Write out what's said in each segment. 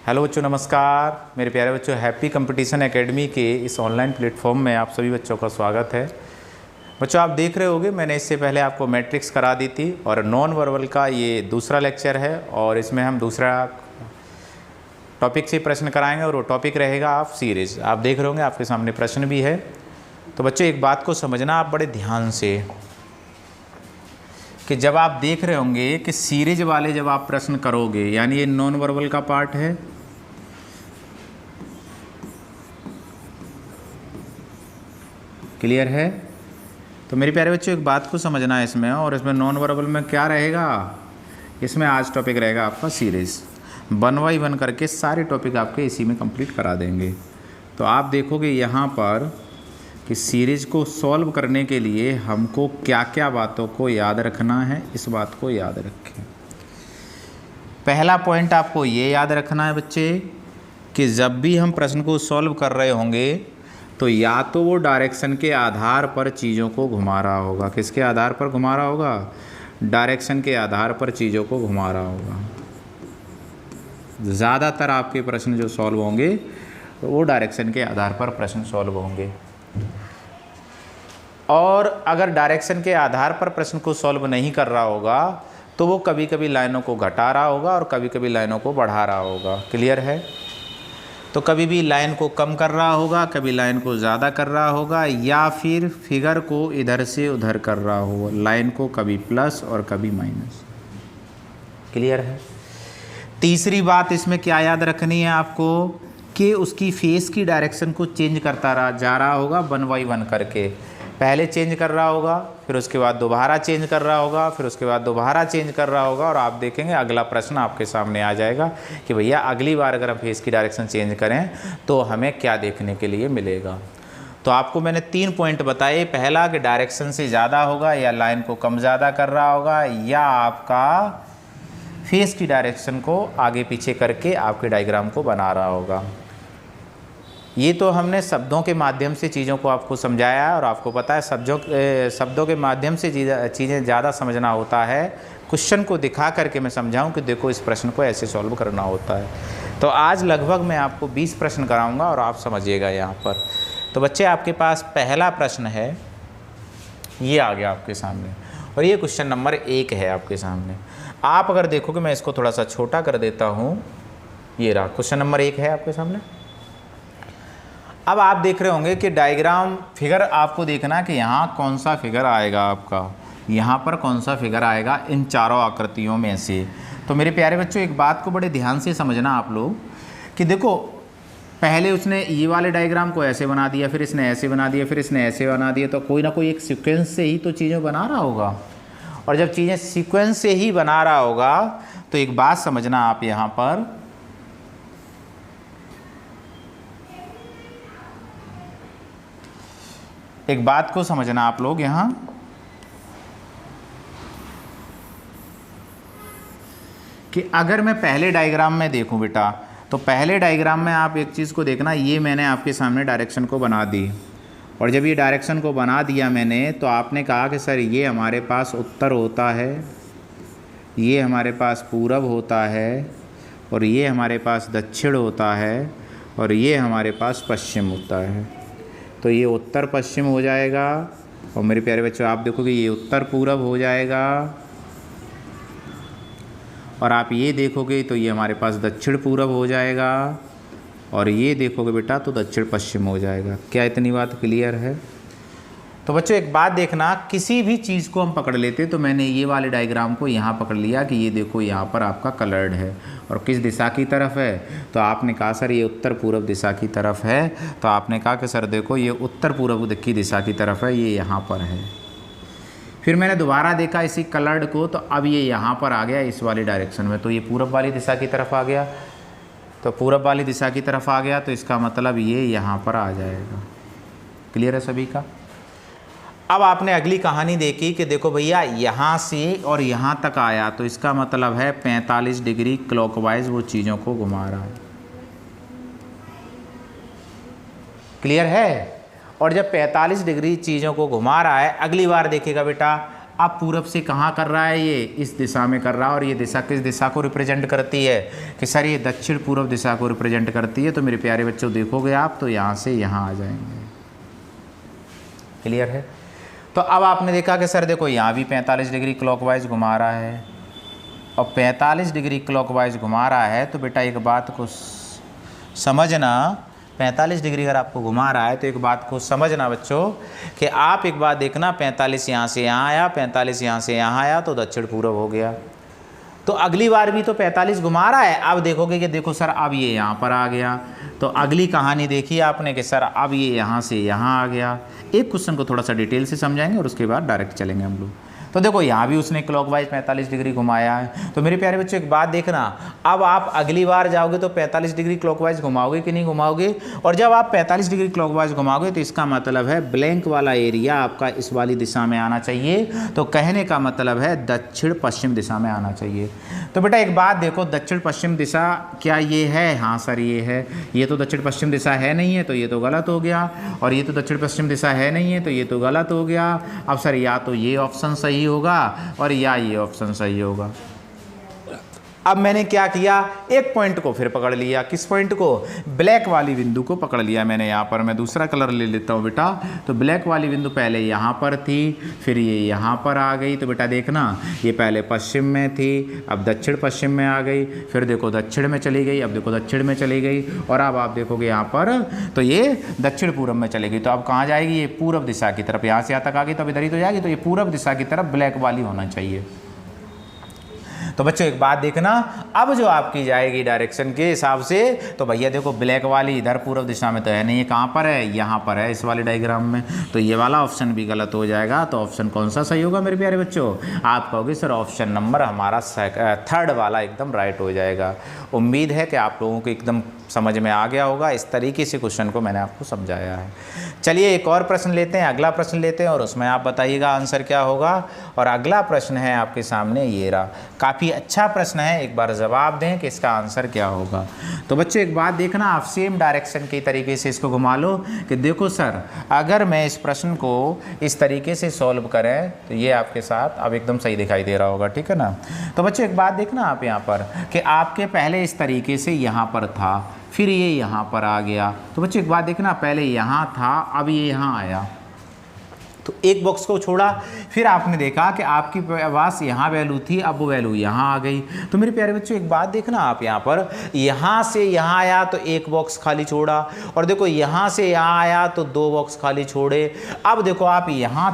Hello बच्चों, नमस्कार। मेरे प्यारे बच्चों, हैप्पी कंपटीशन एकेडमी के इस ऑनलाइन प्लेटफॉर्म में आप सभी बच्चों का स्वागत है। बच्चों, आप देख रहे होंगे मैंने इससे पहले आपको मैट्रिक्स करा दी थी और नॉन वर्बल का ये दूसरा लेक्चर है और इसमें हम दूसरा टॉपिक से प्रश्न कराएंगे और वो टॉपिक रहेगा आप सीरीज। आप देख रहे होंगे आपके सामने प्रश्न भी है। तो बच्चों, एक बात को समझना आप बड़े ध्यान से कि जब आप देख रहे होंगे कि सीरीज वाले जब आप प्रश्न करोगे, यानी ये नॉन वर्बल का पार्ट है, क्लियर है। तो मेरे प्यारे बच्चों, एक बात को समझना है इसमें, और इसमें नॉन वर्बल में क्या रहेगा, इसमें आज टॉपिक रहेगा आपका सीरीज। 1 बाय 1 करके सारे टॉपिक आपके इसी में कंप्लीट करा देंगे। तो आप देखोगे यहाँ पर कि सीरीज को सॉल्व करने के लिए हमको क्या क्या बातों को याद रखना है, इस बात को याद रखें। पहला पॉइंट आपको ये याद रखना है बच्चे कि जब भी हम प्रश्न को सॉल्व कर रहे होंगे तो या तो वो डायरेक्शन के आधार पर चीज़ों को घुमा रहा होगा। किसके आधार पर घुमा रहा होगा? डायरेक्शन के आधार पर चीज़ों को घुमा रहा होगा। ज़्यादातर आपके प्रश्न जो सॉल्व होंगे तो वो डायरेक्शन के आधार पर प्रश्न सॉल्व होंगे। और अगर डायरेक्शन के आधार पर प्रश्न को सॉल्व नहीं कर रहा होगा तो वो कभी कभी लाइनों को घटा रहा होगा और कभी कभी लाइनों को बढ़ा रहा होगा। क्लियर है? तो कभी भी लाइन को कम कर रहा होगा, कभी लाइन को ज़्यादा कर रहा होगा, या फिर फिगर को इधर से उधर कर रहा होगा, लाइन को कभी प्लस और कभी माइनस। क्लियर है? तीसरी बात इसमें क्या याद रखनी है आपको कि उसकी फेस की डायरेक्शन को चेंज करता जा रहा होगा 1 बाय 1 करके। पहले चेंज कर रहा होगा, फिर उसके बाद दोबारा चेंज कर रहा होगा, फिर उसके बाद दोबारा चेंज कर रहा होगा, और आप देखेंगे अगला प्रश्न आपके सामने आ जाएगा कि भैया अगली बार अगर हम फेस की डायरेक्शन चेंज करें तो हमें क्या देखने के लिए मिलेगा। तो आपको मैंने 3 पॉइंट बताए। पहला कि डायरेक्शन से ज़्यादा होगा, या लाइन को कम ज़्यादा कर रहा होगा, या आपका फेस की डायरेक्शन को आगे पीछे करके आपके डायग्राम को बना रहा होगा। ये तो हमने शब्दों के माध्यम से चीज़ों को आपको समझाया है, और आपको पता है शब्दों के माध्यम से चीज़ें ज़्यादा समझना होता है। क्वेश्चन को दिखा करके मैं समझाऊं कि देखो इस प्रश्न को ऐसे सॉल्व करना होता है। तो आज लगभग मैं आपको 20 प्रश्न कराऊंगा और आप समझिएगा यहाँ पर। तो बच्चे, आपके पास पहला प्रश्न है, ये आ गया आपके सामने, और ये क्वेश्चन नंबर 1 है आपके सामने। आप अगर देखोगे, मैं इसको थोड़ा सा छोटा कर देता हूँ, ये रहा क्वेश्चन नंबर 1 है आपके सामने। अब आप देख रहे होंगे कि डायग्राम फिगर आपको देखना कि यहाँ कौन सा फिगर आएगा आपका, यहाँ पर कौन सा फिगर आएगा इन चारों आकृतियों में से। तो मेरे प्यारे बच्चों, एक बात को बड़े ध्यान से समझना आप लोग कि देखो, पहले उसने ये वाले डायग्राम को ऐसे बना दिया, फिर इसने ऐसे बना दिया, फिर इसने ऐसे बना दिया। तो कोई ना कोई एक सीक्वेंस से ही तो चीज़ें बना रहा होगा, और जब चीज़ें सीक्वेंस से ही बना रहा होगा तो एक बात समझना आप यहाँ पर, एक बात को समझना आप लोग यहाँ कि अगर मैं पहले डायग्राम में देखूं बेटा, तो पहले डायग्राम में आप एक चीज़ को देखना, ये मैंने आपके सामने डायरेक्शन को बना दी, और जब ये डायरेक्शन को बना दिया मैंने, तो आपने कहा कि सर ये हमारे पास उत्तर होता है, ये हमारे पास पूरब होता है, और ये हमारे पास दक्षिण होता है, और ये हमारे पास पश्चिम होता है। तो ये उत्तर पश्चिम हो जाएगा, और मेरे प्यारे बच्चों आप देखोगे ये उत्तर पूरब हो जाएगा, और आप ये देखोगे तो ये हमारे पास दक्षिण पूरब हो जाएगा, और ये देखोगे बेटा तो दक्षिण पश्चिम हो जाएगा। क्या इतनी बात क्लियर है? तो बच्चों, एक बात देखना, किसी भी चीज़ को हम पकड़ लेते, तो मैंने ये वाले डायग्राम को यहाँ पकड़ लिया कि ये देखो यहाँ पर आपका कलर्ड है, और किस दिशा की तरफ है, तो आपने कहा सर ये उत्तर पूर्व दिशा की तरफ है। तो आपने कहा कि सर देखो ये उत्तर पूर्व की दिशा की तरफ है, ये यहाँ पर है। फिर मैंने दोबारा देखा इसी कलर्ड को, तो अब ये यहाँ पर आ गया इस वाली डायरेक्शन में, तो ये पूर्व वाली दिशा की तरफ आ गया। तो पूर्व वाली दिशा की तरफ आ गया, तो इसका मतलब ये यहाँ पर आ जाएगा। क्लियर है सभी का? अब आपने अगली कहानी देखी कि देखो भैया यहाँ से और यहाँ तक आया, तो इसका मतलब है 45 डिग्री क्लॉकवाइज वो चीज़ों को घुमा रहा है। क्लियर है? और जब 45 डिग्री चीज़ों को घुमा रहा है, अगली बार देखेगा बेटा, अब पूरब से कहाँ कर रहा है, ये इस दिशा में कर रहा है, और ये दिशा किस दिशा को रिप्रेजेंट करती है कि सर ये दक्षिण पूर्व दिशा को रिप्रेजेंट करती है। तो मेरे प्यारे बच्चों देखोगे आप तो यहाँ से यहाँ आ जाएंगे। क्लियर है? तो अब आपने देखा कि सर देखो यहाँ भी 45 डिग्री क्लॉकवाइज घुमा रहा है, और 45 डिग्री क्लॉकवाइज घुमा रहा है। तो बेटा एक बात को समझना, 45 डिग्री अगर आपको घुमा रहा है तो एक बात को समझना बच्चों कि आप एक बात देखना, 45 यहाँ से यहाँ आया, 45 यहाँ से यहाँ आया तो दक्षिण पूर्व हो गया। तो अगली बार भी तो 45 घुमा रहा है। अब देखोगे कि देखो सर अब ये यहाँ पर आ गया। तो अगली कहानी देखी आपने कि सर अब ये यहाँ से यहाँ आ गया। एक क्वेश्चन को थोड़ा सा डिटेल से समझाएंगे और उसके बाद डायरेक्ट चलेंगे हम लोग। तो देखो यहाँ भी उसने क्लॉकवाइज 45 डिग्री घुमाया है। तो मेरे प्यारे बच्चों एक बात देखना, अब आप अगली बार जाओगे तो 45 डिग्री क्लॉकवाइज घुमाओगे कि नहीं घुमाओगे। और जब आप 45 डिग्री क्लॉकवाइज घुमाओगे तो इसका मतलब है ब्लैंक वाला एरिया आपका इस वाली दिशा में आना चाहिए। तो कहने का मतलब है दक्षिण पश्चिम दिशा में आना चाहिए। तो बेटा एक बात देखो, दक्षिण पश्चिम दिशा क्या ये है? हाँ सर ये है। ये तो दक्षिण पश्चिम दिशा है नहीं है, तो ये तो गलत हो गया। और ये तो दक्षिण पश्चिम दिशा है नहीं है, तो ये तो गलत हो गया। अब सर या तो ये ऑप्शन सही होगा और या ये ऑप्शन सही होगा। अब मैंने क्या किया, एक पॉइंट को फिर पकड़ लिया। किस पॉइंट को? ब्लैक वाली बिंदु को पकड़ लिया मैंने। यहाँ पर मैं दूसरा कलर ले लेता हूँ बेटा। तो ब्लैक वाली बिंदु पहले यहाँ पर थी, फिर ये यहाँ पर आ गई। तो बेटा देखना, ये पहले पश्चिम में थी, अब दक्षिण पश्चिम में आ गई, फिर देखो दक्षिण में चली गई, अब देखो दक्षिण में चली गई, और अब आप देखोगे यहाँ पर तो ये दक्षिण पूर्व में चली गई। तो अब कहाँ जाएगी? ये पूर्व दिशा की तरफ। यहाँ से यहाँ तक आ गई तो अब इधर ही तो जाएगी। तो ये पूर्व दिशा की तरफ ब्लैक वाली होना चाहिए। तो बच्चों एक बात देखना, अब जो आपकी जाएगी डायरेक्शन के हिसाब से, तो भैया देखो ब्लैक वाली इधर पूर्व दिशा में तो है नहीं, ये कहाँ पर है? यहाँ पर है, इस वाले डायग्राम में। तो ये वाला ऑप्शन भी गलत हो जाएगा। तो ऑप्शन कौन सा सही होगा मेरे प्यारे बच्चों? आप कहोगे सर ऑप्शन नंबर हमारा थर्ड वाला एकदम राइट हो जाएगा। उम्मीद है कि आप लोगों को एकदम समझ में आ गया होगा। इस तरीके से क्वेश्चन को मैंने आपको समझाया है। चलिए एक और प्रश्न लेते हैं, अगला प्रश्न लेते हैं, और उसमें आप बताइएगा आंसर क्या होगा। और अगला प्रश्न है आपके सामने ये रहा। काफ़ी अच्छा प्रश्न है, एक बार जवाब दें कि इसका आंसर क्या होगा। तो बच्चों एक बात देखना, आप सेम डायरेक्शन के तरीके से इसको घुमा लो कि देखो सर अगर मैं इस प्रश्न को इस तरीके से सॉल्व करें तो ये आपके साथ अब एकदम सही दिखाई दे रहा होगा, ठीक है ना। तो बच्चों एक बात देखना आप यहाँ पर कि आपके पहले इस तरीके से यहाँ पर था, फिर ये यहाँ पर आ गया। तो बच्चों एक बात देखना, पहले यहाँ था, अब ये यहाँ आया। तो एक बॉक्स को छोड़ा, फिर आपने देखा कि आपकी पास यहाँ वैल्यू थी, अब वो वैल्यू यहाँ आ गई। तो मेरे प्यारे बच्चों एक बात देखना, आप यहाँ पर यहाँ से यहाँ आया तो एक बॉक्स खाली छोड़ा, और देखो यहाँ से यहाँ आया तो दो बॉक्स खाली छोड़े। अब देखो आप यहाँ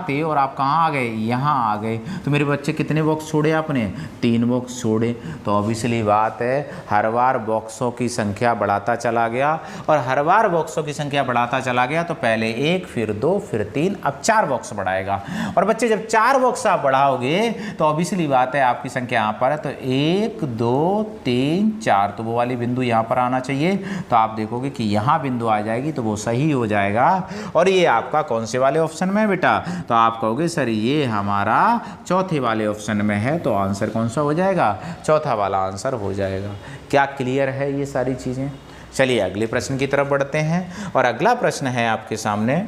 थे और आप कहाँ आ गए? यहाँ आ गए। तो मेरे बच्चे कितने बॉक्स छोड़े आपने? 3 बॉक्स छोड़े। तो ऑब्वियसली बात है हर बार बॉक्सों की संख्या बढ़ाता चला गया, और हर बार बॉक्सों की संख्या बढ़ाता चला गया। तो पहले 1, फिर 2, फिर 3, अब 4 बॉक्स बढ़ाएगा। और बच्चे जब 4 बॉक्स आप बढ़ाओगे तो ऑब्वियसली बात है आपकी संख्या यहाँ पर है, तो 1, 2, 3, 4, तो वो वाली बिंदु यहाँ पर आना चाहिए। तो आप देखोगे कि यहाँ बिंदु आ जाएगी तो वो सही हो जाएगा। और ये आपका कौन से वाले ऑप्शन में है बेटा? तो आप कहोगे सर ये हमारा चौथे वाले ऑप्शन में है। तो आंसर कौन सा हो जाएगा? चौथा वाला आंसर हो जाएगा। क्या क्लियर है ये सारी चीज़ें? चलिए अगले प्रश्न की तरफ बढ़ते हैं। और अगला प्रश्न है आपके सामने,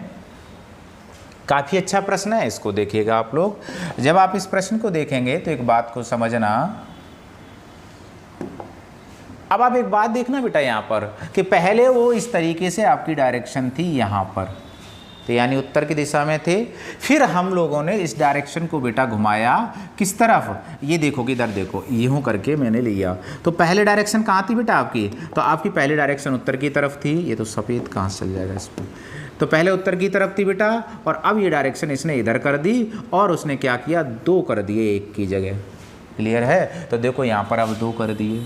काफ़ी अच्छा प्रश्न है, इसको देखिएगा आप लोग। जब आप इस प्रश्न को देखेंगे तो एक बात को समझना। अब आप एक बात देखना बेटा यहाँ पर कि पहले वो इस तरीके से आपकी डायरेक्शन थी यहाँ पर, तो यानी उत्तर की दिशा में थे। फिर हम लोगों ने इस डायरेक्शन को बेटा घुमाया किस तरफ? ये देखो कि इधर देखो, यूँ करके मैंने लिया। तो पहले डायरेक्शन कहाँ थी बेटा आपकी? तो आपकी पहली डायरेक्शन उत्तर की तरफ थी। ये तो सफ़ेद कहाँ से चल जाएगा इस पर? तो पहले उत्तर की तरफ थी बेटा, और अब ये डायरेक्शन इसने इधर कर दी, और उसने क्या किया? 2 कर दिए 1 की जगह। क्लियर है? तो देखो यहाँ पर अब 2 कर दिए।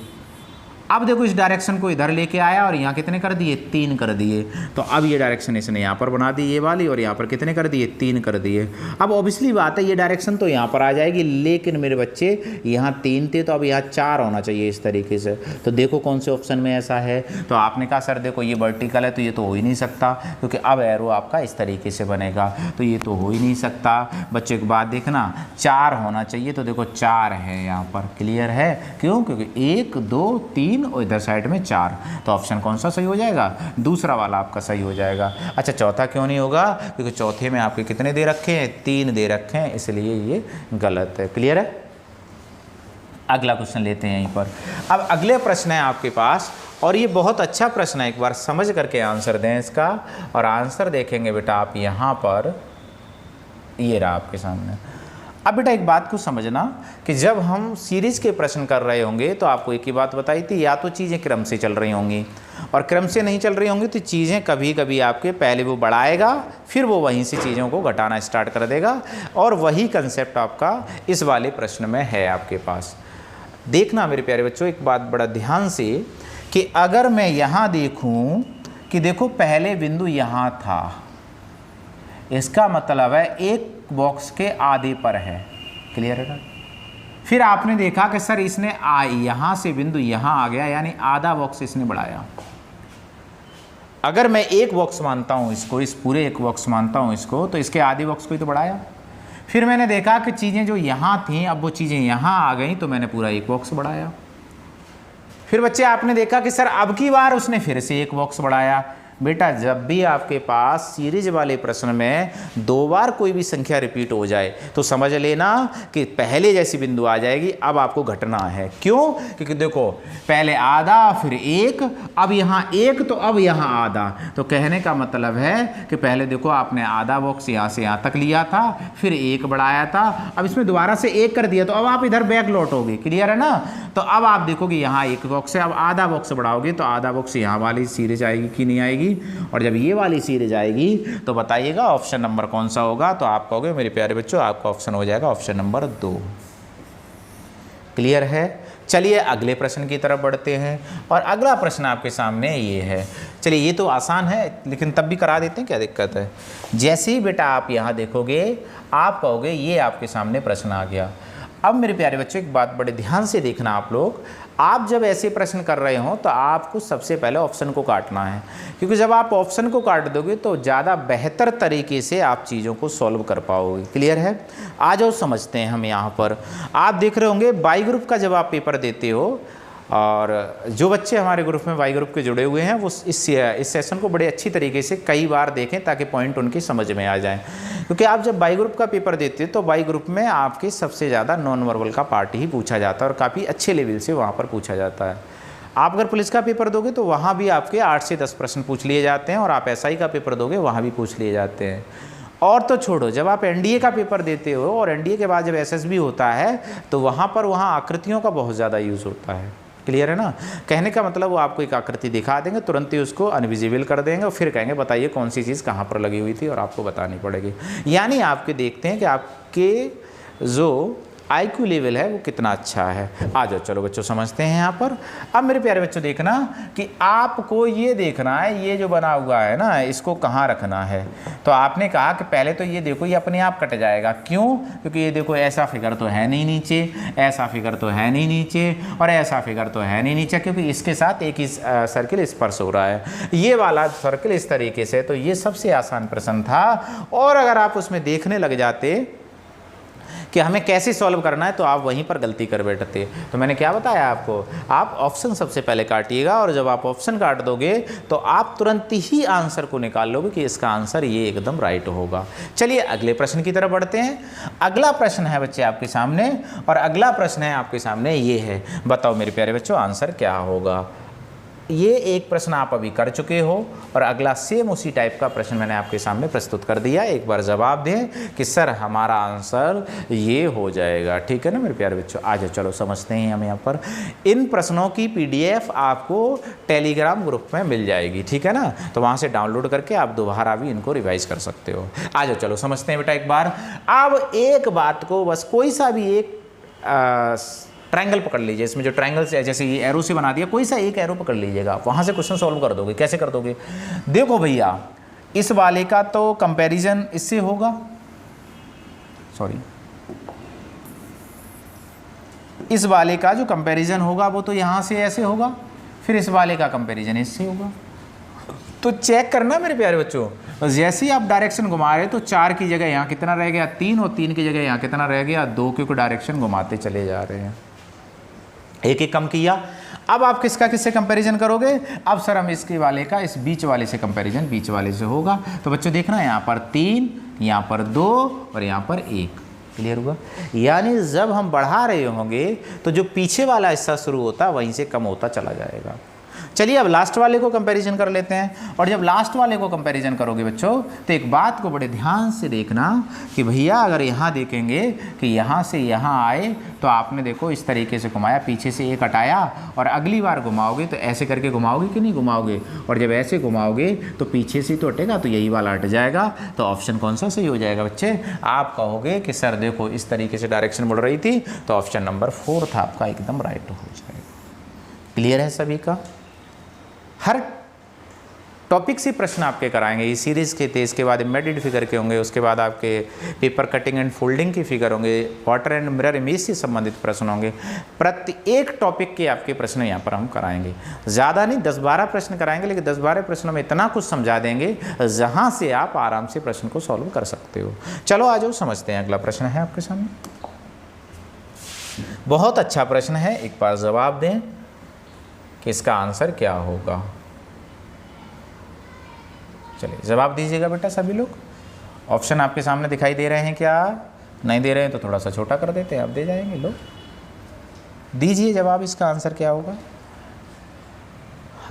अब देखो इस डायरेक्शन को इधर लेके आया और यहाँ कितने कर दिए? 3 कर दिए। तो अब ये डायरेक्शन इसने यहाँ पर बना दी ये वाली, और यहाँ पर कितने कर दिए? 3 कर दिए। अब ऑब्वियसली बात है ये डायरेक्शन तो यहाँ पर आ जाएगी, लेकिन मेरे बच्चे यहाँ 3 थे तो अब यहाँ 4 होना चाहिए इस तरीके से। तो देखो कौन से ऑप्शन में ऐसा है। तो आपने कहा सर देखो ये वर्टिकल है तो ये तो हो ही नहीं सकता, क्योंकि अब एरो आपका इस तरीके से बनेगा, तो ये तो हो ही नहीं सकता। बच्चों की बात देखना, 4 होना चाहिए। तो देखो 4 है यहाँ पर। क्लियर है? क्यों? क्योंकि 1, 2, 3 3 और इधर साइड में 4, तो ऑप्शन कौन सा सही हो जाएगा? दूसरा वाला आपका सही हो जाएगा। अच्छा, चौथा क्यों नहीं होगा? क्योंकि चौथे में आपके कितने दे रखे हैं? 3 दे रखे हैं, इसलिए ये गलत है। क्लियर है? अगला क्वेश्चन लेते हैं यहीं पर। अब अगले प्रश्न है आपके पास, और ये बहुत अच्छा प्रश्न है, एक बार समझ करके आंसर दें इसका। और आंसर देखेंगे बेटा आप यहाँ पर, ये रहा आपके सामने। अब बेटा एक बात को समझना कि जब हम सीरीज के प्रश्न कर रहे होंगे तो आपको एक ही बात बताई थी, या तो चीज़ें क्रम से चल रही होंगी, और क्रम से नहीं चल रही होंगी तो चीज़ें कभी कभी आपके पहले वो बढ़ाएगा, फिर वो वहीं से चीज़ों को घटाना स्टार्ट कर देगा, और वही कंसेप्ट आपका इस वाले प्रश्न में है आपके पास। देखना मेरे प्यारे बच्चों एक बात बड़ा ध्यान से, कि अगर मैं यहाँ देखूँ कि देखो पहले बिंदु यहाँ था, इसका मतलब है एक बॉक्स के आधे पर है। क्लियर है ना? फिर आपने देखा कि सर इसने यहाँ से बिंदु यहाँ आ गया, यानी आधा बॉक्स इसने बढ़ाया। अगर मैं एक बॉक्स मानता हूँ इसको, इस पूरे एक बॉक्स मानता हूँ इसको, तो इसके आधे बॉक्स को ही तो बढ़ाया। फिर मैंने देखा कि चीज़ें जो यहाँ थीं अब वो चीज़ें यहाँ आ गई, तो मैंने पूरा एक बॉक्स बढ़ाया। फिर बच्चे आपने देखा कि सर अब की बार उसने फिर से एक बॉक्स बढ़ाया। बेटा जब भी आपके पास सीरीज वाले प्रश्न में 2 बार कोई भी संख्या रिपीट हो जाए तो समझ लेना कि पहले जैसी बिंदु आ जाएगी, अब आपको घटना है। क्यों? क्योंकि देखो पहले आधा फिर 1, अब यहाँ 1 तो अब यहाँ आधा, तो कहने का मतलब है कि पहले देखो आपने आधा बॉक्स यहाँ से यहाँ तक लिया था, फिर 1 बढ़ाया था, अब इसमें दोबारा से 1 कर दिया, तो अब आप इधर बैक लौटोगे। क्लियर है ना? तो अब आप देखोगे यहाँ 1 बॉक्स है, अब आधा बॉक्स बढ़ाओगे तो आधा बॉक्स यहाँ वाली सीरीज आएगी कि नहीं आएगी, और जब ये वाली सीरीज आएगी तो बताइएगा ऑप्शन नंबर कौन सा होगा? तो आप कहोगे मेरे प्यारे बच्चों आपका ऑप्शन हो जाएगा ऑप्शन नंबर 2। क्लियर है? चलिए अगले प्रश्न की तरफ बढ़ते हैं, और अगला प्रश्न आपके सामने ये है। चलिए ये तो आसान है लेकिन तब भी करा देते हैं, क्या दिक्कत है? जैसे ही बेटा आप यहाँ देखोगे आप कहोगे ये आपके सामने प्रश्न आ गया। अब मेरे प्यारे बच्चों एक बात बड़े ध्यान से देखना आप लोग, आप जब ऐसे प्रश्न कर रहे हो तो आपको सबसे पहले ऑप्शन को काटना है, क्योंकि जब आप ऑप्शन को काट दोगे तो ज़्यादा बेहतर तरीके से आप चीज़ों को सॉल्व कर पाओगे। क्लियर है? आ जाओ समझते हैं हम यहाँ पर। आप देख रहे होंगे बाई ग्रुप का जब आप पेपर देते हो, और जो बच्चे हमारे ग्रुप में वाई ग्रुप के जुड़े हुए हैं वो इस सेशन को बड़े अच्छी तरीके से कई बार देखें ताकि पॉइंट उनकी समझ में आ जाए। क्योंकि आप जब वाई ग्रुप का पेपर देते हैं तो वाई ग्रुप में आपके सबसे ज़्यादा नॉन वर्बल का पार्ट ही पूछा जाता है, और काफ़ी अच्छे लेवल से वहाँ पर पूछा जाता है। आप अगर पुलिस का पेपर दोगे तो वहाँ भी आपके 8 से 10 प्रश्न पूछ लिए जाते हैं, और आप एसआई का पेपर दोगे वहाँ भी पूछ लिए जाते हैं। और तो छोड़ो, जब आप एनडीए का पेपर देते हो और एनडीए के बाद जब एसएसबी होता है तो वहाँ पर आकृतियों का बहुत ज़्यादा यूज़ होता है। क्लियर है ना? कहने का मतलब वो आपको एक आकृति दिखा देंगे, तुरंत ही उसको अनविजिबल कर देंगे, और फिर कहेंगे बताइए कौन सी चीज़ कहाँ पर लगी हुई थी, और आपको बतानी पड़ेगी। यानी आपके देखते हैं कि आपके जो आईक्यू लेवल है वो कितना अच्छा है। आ जाओ चलो बच्चों समझते हैं यहाँ पर। अब मेरे प्यारे बच्चों देखना कि आपको ये देखना है, ये जो बना हुआ है ना इसको कहाँ रखना है। तो आपने कहा कि पहले तो ये देखो ये अपने आप कट जाएगा। क्यों? क्योंकि ये देखो ऐसा फिगर तो है नहीं नीचे, ऐसा फिगर तो है नहीं नीचे, और ऐसा फिगर तो है नहीं नीचे, क्योंकि इसके साथ एक ही सर्किल स्पर्श हो रहा है। ये वाला सर्किल इस तरीके से, तो ये सबसे आसान प्रश्न था। और अगर आप उसमें देखने लग जाते कि हमें कैसे सॉल्व करना है तो आप वहीं पर गलती कर बैठते। तो मैंने क्या बताया आपको, आप ऑप्शन सबसे पहले काटिएगा, और जब आप ऑप्शन काट दोगे तो आप तुरंत ही आंसर को निकाल लोगे कि इसका आंसर ये एकदम राइट होगा। चलिए अगले प्रश्न की तरफ बढ़ते हैं। अगला प्रश्न है बच्चे आपके सामने, और अगला प्रश्न है आपके सामने ये है। बताओ मेरे प्यारे बच्चों आंसर क्या होगा? ये एक प्रश्न आप अभी कर चुके हो, और अगला सेम उसी टाइप का प्रश्न मैंने आपके सामने प्रस्तुत कर दिया। एक बार जवाब दें कि सर हमारा आंसर ये हो जाएगा। ठीक है ना मेरे प्यारे बच्चों? आ जाओ चलो समझते हैं हम यहाँ पर। इन प्रश्नों की PDF आपको टेलीग्राम ग्रुप में मिल जाएगी। ठीक है ना? तो वहाँ से डाउनलोड करके आप दोबारा भी इनको रिवाइज कर सकते हो। आ जाओ चलो समझते हैं बेटा एक बार। अब एक बात को बस कोई सा भी एक ट्रायंगल पकड़ लीजिए। इसमें जो ट्रायंगल से जैसे ये एरो से बना दिया, कोई सा एक एरो पकड़ लीजिएगा, वहाँ से क्वेश्चन सॉल्व कर दोगे। कैसे कर दोगे? देखो भैया इस वाले का तो कंपैरिजन इससे होगा, सॉरी इस वाले का जो कंपैरिजन होगा वो तो यहाँ से ऐसे होगा, फिर इस वाले का कंपैरिजन इससे होगा। तो चेक करना मेरे प्यारे बच्चों, जैसे ही आप डायरेक्शन घुमा रहे तो 4 की जगह यहाँ कितना रह गया 3, और 3 की जगह यहाँ कितना रह गया 2, क्योंकि डायरेक्शन घुमाते चले जा रहे हैं। एक एक कम किया। अब आप किसका किससे कंपैरिजन करोगे? अब सर हम इसके वाले का इस बीच वाले से कंपैरिजन बीच वाले से होगा। तो बच्चों देखना यहाँ पर 3, यहाँ पर 2 और यहाँ पर 1। क्लियर हुआ? यानी जब हम बढ़ा रहे होंगे तो जो पीछे वाला हिस्सा शुरू होता है वहीं से कम होता चला जाएगा। चलिए अब लास्ट वाले को कंपैरिजन कर लेते हैं। और जब लास्ट वाले को कंपैरिजन करोगे बच्चों तो एक बात को बड़े ध्यान से देखना कि भैया अगर यहाँ देखेंगे कि यहाँ से यहाँ आए तो आपने देखो इस तरीके से घुमाया, पीछे से 1 हटाया और अगली बार घुमाओगे तो ऐसे करके घुमाओगे कि नहीं घुमाओगे? और जब ऐसे घुमाओगे तो पीछे से तो हटेगा, तो यही वाला हट जाएगा। तो ऑप्शन कौन सा सही हो जाएगा बच्चे? आप कहोगे कि सर देखो इस तरीके से डायरेक्शन मुड़ रही थी, तो ऑप्शन नंबर 4 था आपका एकदम राइट हो जाएगा। क्लियर है सभी का? हर टॉपिक से प्रश्न आपके कराएंगे इस सीरीज़ के। इसके बाद एम्बेडेड फिगर के होंगे, उसके बाद आपके पेपर कटिंग एंड फोल्डिंग के फिगर होंगे, वाटर एंड मिरर इमेज से संबंधित प्रश्न होंगे। प्रत्येक टॉपिक के आपके प्रश्न यहाँ पर हम कराएंगे। ज़्यादा नहीं, 10-12 प्रश्न कराएंगे, लेकिन 10-12 प्रश्नों में इतना कुछ समझा देंगे जहाँ से आप आराम से प्रश्न को सॉल्व कर सकते हो। चलो आ जाओ समझते हैं। अगला प्रश्न है आपके सामने, बहुत अच्छा प्रश्न है, एक बार जवाब दें कि इसका आंसर क्या होगा। चलिए जवाब दीजिएगा बेटा सभी लोग। ऑप्शन आपके सामने दिखाई दे रहे हैं क्या? नहीं दे रहे हैं तो थोड़ा सा छोटा कर देते हैं, आप दे जाएंगे लोग। दीजिए जवाब, इसका आंसर क्या होगा?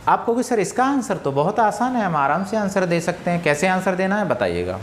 आप कहोगे सर इसका आंसर तो बहुत आसान है, हम आराम से आंसर दे सकते हैं। कैसे आंसर देना है बताइएगा।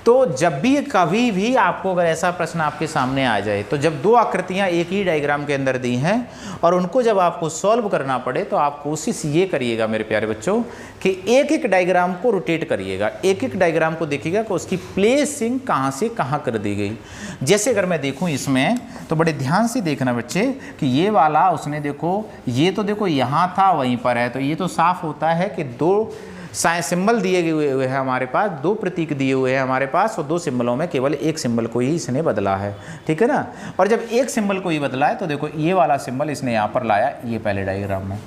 तो जब भी कभी भी आपको अगर ऐसा प्रश्न आपके सामने आ जाए, तो जब 2 आकृतियां एक ही डायग्राम के अंदर दी हैं और उनको जब आपको सॉल्व करना पड़े, तो आप कोशिश ये करिएगा मेरे प्यारे बच्चों कि एक एक डायग्राम को रोटेट करिएगा, एक एक डायग्राम को देखिएगा कि उसकी प्लेसिंग कहाँ से कहाँ कर दी गई। जैसे अगर मैं देखूँ इसमें, तो बड़े ध्यान से देखना बच्चे कि ये वाला उसने देखो, ये तो देखो यहाँ था वहीं पर है, तो ये तो साफ होता है कि 2 सिंबल दिए हुए हैं हमारे पास, 2 प्रतीक दिए हुए हैं हमारे पास, और 2 सिंबलों में केवल एक सिंबल को ही इसने बदला है। ठीक है ना? और जब एक सिंबल को ही बदला है तो देखो ये वाला सिंबल इसने यहाँ पर लाया, ये पहले डायग्राम में।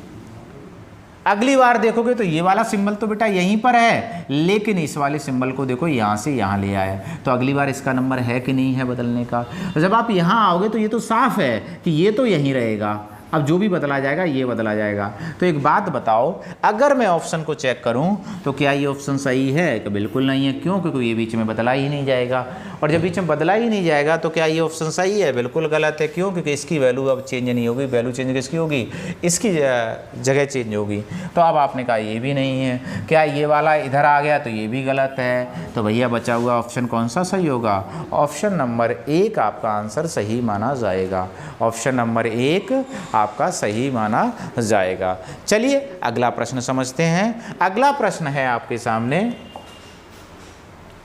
अगली बार देखोगे तो ये वाला सिंबल तो बेटा यहीं पर है, लेकिन इस वाले सिंबल को देखो यहाँ से यहाँ ले आया, तो अगली बार इसका नंबर है कि नहीं है बदलने का? तो जब आप यहाँ आओगे तो ये तो साफ है कि ये तो यहीं रहेगा, अब जो भी बदला जाएगा ये बदला जाएगा। तो एक बात बताओ, अगर मैं ऑप्शन को चेक करूं तो क्या ये ऑप्शन सही है? कि बिल्कुल नहीं है। क्यों? क्योंकि ये बीच में बदला ही नहीं जाएगा, और जब बीच में बदला ही नहीं जाएगा तो क्या ये ऑप्शन सही है? बिल्कुल गलत है। क्यों? क्योंकि इसकी वैल्यू अब चेंज नहीं होगी, वैल्यू चेंज किसकी होगी? इसकी जगह चेंज होगी। तो अब आपने कहा ये भी नहीं है। क्या ये वाला इधर आ गया? तो ये भी गलत है। तो भैया बचा हुआ ऑप्शन कौन सा सही होगा? ऑप्शन नंबर 1 आपका आंसर सही माना जाएगा। ऑप्शन नंबर 1 आपका सही माना जाएगा। चलिए अगला प्रश्न समझते हैं। अगला प्रश्न है आपके सामने,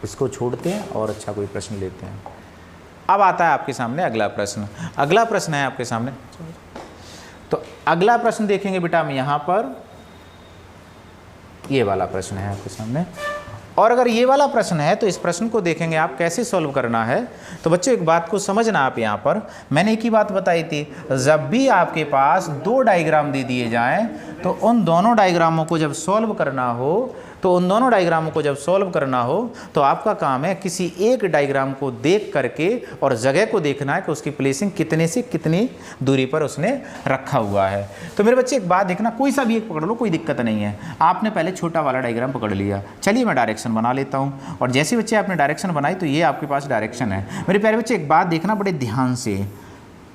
इसको छोड़ते हैं और अच्छा कोई प्रश्न लेते हैं। अब आता है आपके सामने अगला प्रश्न। अगला प्रश्न है आपके सामने, तो अगला प्रश्न देखेंगे बेटा हम यहाँ पर, ये वाला प्रश्न है आपके सामने। और अगर ये वाला प्रश्न है तो इस प्रश्न को देखेंगे आप कैसे सॉल्व करना है। तो बच्चों एक बात को समझना आप, यहाँ पर मैंने एक ही बात बताई थी, जब भी आपके पास 2 डायग्राम दे दिए जाएं तो उन दोनों डायग्रामों को जब सॉल्व करना हो तो आपका काम है किसी एक डायग्राम को देख करके और जगह को देखना है कि उसकी प्लेसिंग कितने से कितनी दूरी पर उसने रखा हुआ है। तो मेरे बच्चे एक बात देखना, कोई सा भी एक पकड़ लो, कोई दिक्कत नहीं है। आपने पहले छोटा वाला डायग्राम पकड़ लिया, चलिए मैं डायरेक्शन बना लेता हूँ। और जैसे बच्चे आपने डायरेक्शन बनाई तो ये आपके पास डायरेक्शन है। मेरे प्यारे बच्चे एक बात देखना बड़े ध्यान से,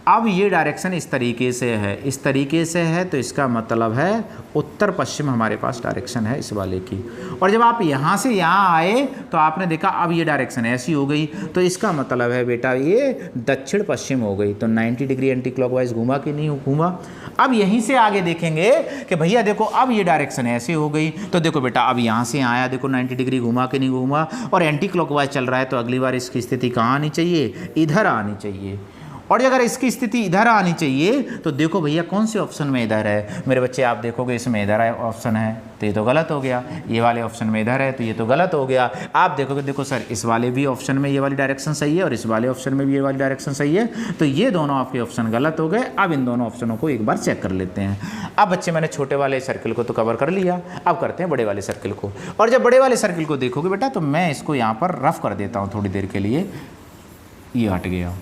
अब ये डायरेक्शन इस तरीके से है, इस तरीके से है, तो इसका मतलब है उत्तर पश्चिम हमारे पास डायरेक्शन है इस वाले की। और जब आप यहाँ से यहाँ आए तो आपने देखा अब ये डायरेक्शन ऐसी हो गई, तो इसका मतलब है बेटा ये दक्षिण पश्चिम हो गई। तो 90 डिग्री एंटी क्लॉकवाइज घूमा कि नहीं घूमा? अब यहीं से आगे देखेंगे कि भैया देखो अब ये डायरेक्शन ऐसे हो गई, तो देखो बेटा अब यहाँ से आया, देखो 90 डिग्री घूमा कि नहीं घूमा, और एंटी क्लॉकवाइज चल रहा है, तो अगली बार इसकी स्थिति कहाँ आनी चाहिए? इधर आनी चाहिए। और अगर इसकी स्थिति इधर आनी चाहिए तो देखो भैया कौन से ऑप्शन में इधर है? मेरे बच्चे आप देखोगे इसमें इधर ऑप्शन है, तो ये तो गलत हो गया। ये वाले ऑप्शन में इधर है, तो ये तो गलत हो गया। आप देखोगे, देखो सर इस वाले भी ऑप्शन में ये वाली डायरेक्शन सही है और इस वाले ऑप्शन में भी ये वाली डायरेक्शन सही है, तो ये दोनों आपके ऑप्शन गलत हो गए। अब इन दोनों ऑप्शनों को एक बार चेक कर लेते हैं। अब बच्चे मैंने छोटे वाले सर्किल को तो कवर कर लिया, अब करते हैं बड़े वाले सर्किल को। और जब बड़े वाले सर्किल को देखोगे बेटा, तो मैं इसको यहाँ पर रफ कर देता हूँ थोड़ी देर के लिए, ये हट गया।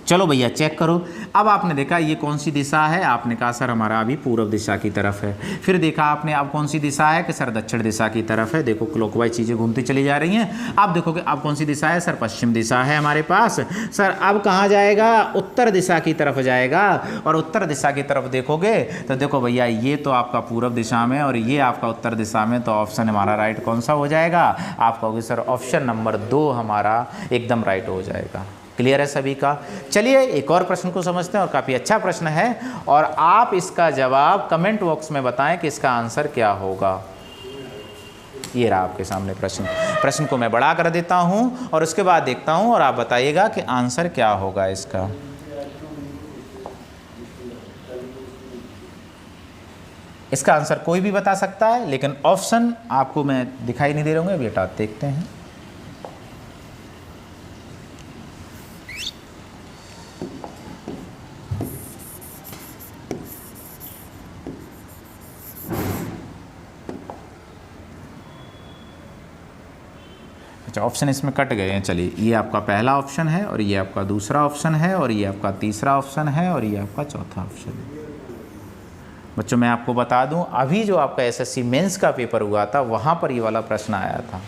चलो भैया चेक करो। अब आपने देखा ये कौन सी दिशा है, आपने कहा सर हमारा अभी पूर्व दिशा की तरफ है। फिर देखा आपने अब कौन सी दिशा है कि सर दक्षिण दिशा की तरफ है। देखो क्लॉकवाइज चीज़ें घूमती चली जा रही हैं। अब देखो कि अब कौन सी दिशा है, सर पश्चिम दिशा है हमारे पास। सर अब कहाँ जाएगा, उत्तर दिशा की तरफ जाएगा। और उत्तर दिशा की तरफ देखोगे तो देखो भैया ये तो आपका पूर्व दिशा में और ये आपका उत्तर दिशा में, तो ऑप्शन हमारा राइट कौन सा हो जाएगा, आप कहोगे सर ऑप्शन नंबर 2 हमारा एकदम राइट हो जाएगा। क्लियर है सभी का। चलिए एक और प्रश्न को समझते हैं और काफ़ी अच्छा प्रश्न है और आप इसका जवाब कमेंट बॉक्स में बताएं कि इसका आंसर क्या होगा। ये रहा आपके सामने प्रश्न को मैं बड़ा कर देता हूं और उसके बाद देखता हूं और आप बताइएगा कि आंसर क्या होगा इसका। इसका आंसर कोई भी बता सकता है, लेकिन ऑप्शन आपको मैं दिखाई नहीं दे रहा हूँ, बेटा देखते हैं। अच्छा ऑप्शन इसमें कट गए हैं। चलिए ये आपका पहला ऑप्शन है और ये आपका दूसरा ऑप्शन है और ये आपका तीसरा ऑप्शन है और ये आपका चौथा ऑप्शन है। बच्चों मैं आपको बता दूं, अभी जो आपका एसएससी मेंस का पेपर हुआ था वहाँ पर ये वाला प्रश्न आया था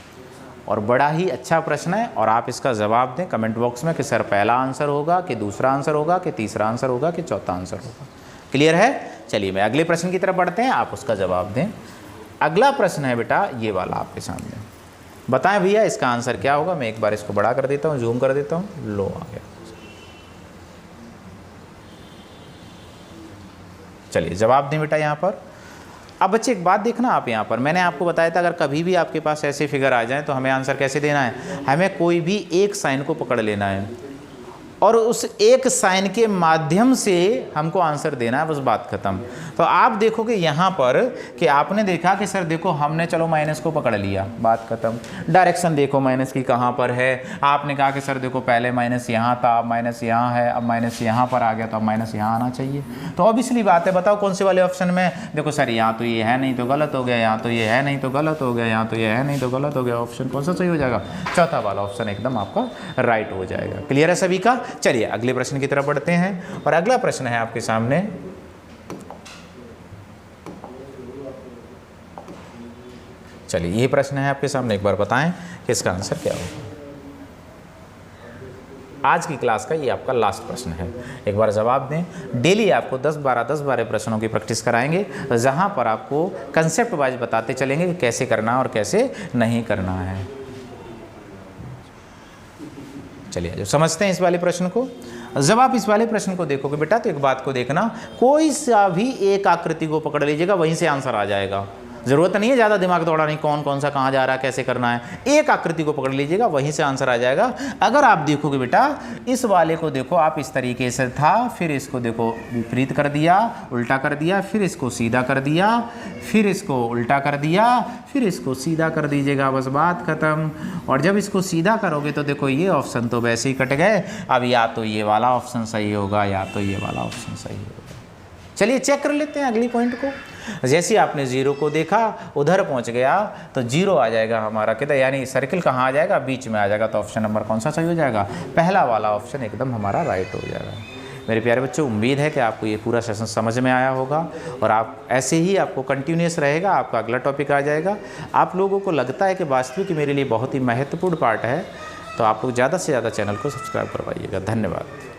और बड़ा ही अच्छा प्रश्न है और आप इसका जवाब दें कमेंट बॉक्स में कि सर पहला आंसर होगा कि दूसरा आंसर होगा कि तीसरा आंसर होगा कि चौथा आंसर होगा। क्लियर है। चलिए मैं अगले प्रश्न की तरफ बढ़ते हैं, आप उसका जवाब दें। अगला प्रश्न है बेटा ये वाला आपके सामने, बताएं भैया इसका आंसर क्या होगा। मैं एक बार इसको बड़ा कर देता हूँ, जूम कर देता हूँ, लो आ गया। चलिए जवाब दें बेटा यहाँ पर। अब बच्चे एक बात देखना आप यहाँ पर, मैंने आपको बताया था अगर कभी भी आपके पास ऐसे फिगर आ जाए तो हमें आंसर कैसे देना है, हमें कोई भी एक साइन को पकड़ लेना है और उस एक साइन के माध्यम से हमको आंसर देना है, बस बात खत्म। तो आप देखोगे यहाँ पर कि आपने देखा कि सर देखो हमने चलो माइनस को पकड़ लिया, बात खत्म। डायरेक्शन देखो माइनस की कहाँ पर है, आपने कहा कि सर देखो पहले माइनस यहाँ था, अब माइनस यहाँ है, अब माइनस यहाँ पर आ गया तो अब माइनस यहाँ आना चाहिए। तो ऑब्वियसली बात है, बताओ कौन से वाले ऑप्शन में, देखो सर यहाँ तो ये है नहीं तो गलत हो गया, यहाँ तो ये है नहीं तो गलत हो गया, यहाँ तो ये है नहीं तो गलत हो गया। ऑप्शन कौन सा सही हो जाएगा, चौथा वाला ऑप्शन एकदम आपका राइट हो जाएगा। क्लियर है सभी का। चलिए अगले प्रश्न की तरफ बढ़ते हैं और अगला प्रश्न है आपके सामने। चलिए ये प्रश्न है आपके सामने, एक बार बताएं कि इसका आंसर क्या होगा। आज की क्लास का ये आपका लास्ट प्रश्न है, एक बार जवाब दें। डेली आपको 10-12 प्रश्नों की प्रैक्टिस कराएंगे जहां पर आपको कंसेप्ट वाइज बताते चलेंगे कि कैसे करना और कैसे नहीं करना है। चलिए जो समझते हैं इस वाले प्रश्न को। जब आप इस वाले प्रश्न को देखोगे बेटा तो एक बात को देखना, कोई सा भी एक आकृति को पकड़ लीजिएगा वहीं से आंसर आ जाएगा। ज़रूरत नहीं है ज़्यादा दिमाग दौड़ाने, कौन कौन सा कहाँ जा रहा है कैसे करना है, एक आकृति को पकड़ लीजिएगा वहीं से आंसर आ जाएगा। अगर आप देखोगे बेटा इस वाले को देखो आप इस तरीके से था, फिर इसको देखो विपरीत कर दिया, उल्टा कर दिया, फिर इसको सीधा कर दिया, फिर इसको उल्टा कर दिया, फिर इसको सीधा कर दीजिएगा, बस बात खत्म। और जब इसको सीधा करोगे तो देखो ये ऑप्शन तो वैसे ही कट गए, अब या तो ये वाला ऑप्शन सही होगा या तो ये वाला ऑप्शन सही होगा। चलिए चेक कर लेते हैं अगली पॉइंट को। जैसे आपने जीरो को देखा उधर पहुंच गया तो जीरो आ जाएगा हमारा किधर, यानी सर्किल कहाँ आ जाएगा, बीच में आ जाएगा। तो ऑप्शन नंबर कौन सा सही हो जाएगा, पहला वाला ऑप्शन एकदम हमारा राइट हो जाएगा। मेरे प्यारे बच्चों उम्मीद है कि आपको ये पूरा सेशन समझ में आया होगा और आप ऐसे ही आपको कंटिन्यूस रहेगा, आपका अगला टॉपिक आ जाएगा। आप लोगों को लगता है कि वास्तविक मेरे लिए बहुत ही महत्वपूर्ण पार्ट है तो आप लोग ज़्यादा से ज़्यादा चैनल को सब्सक्राइब करवाइएगा। धन्यवाद।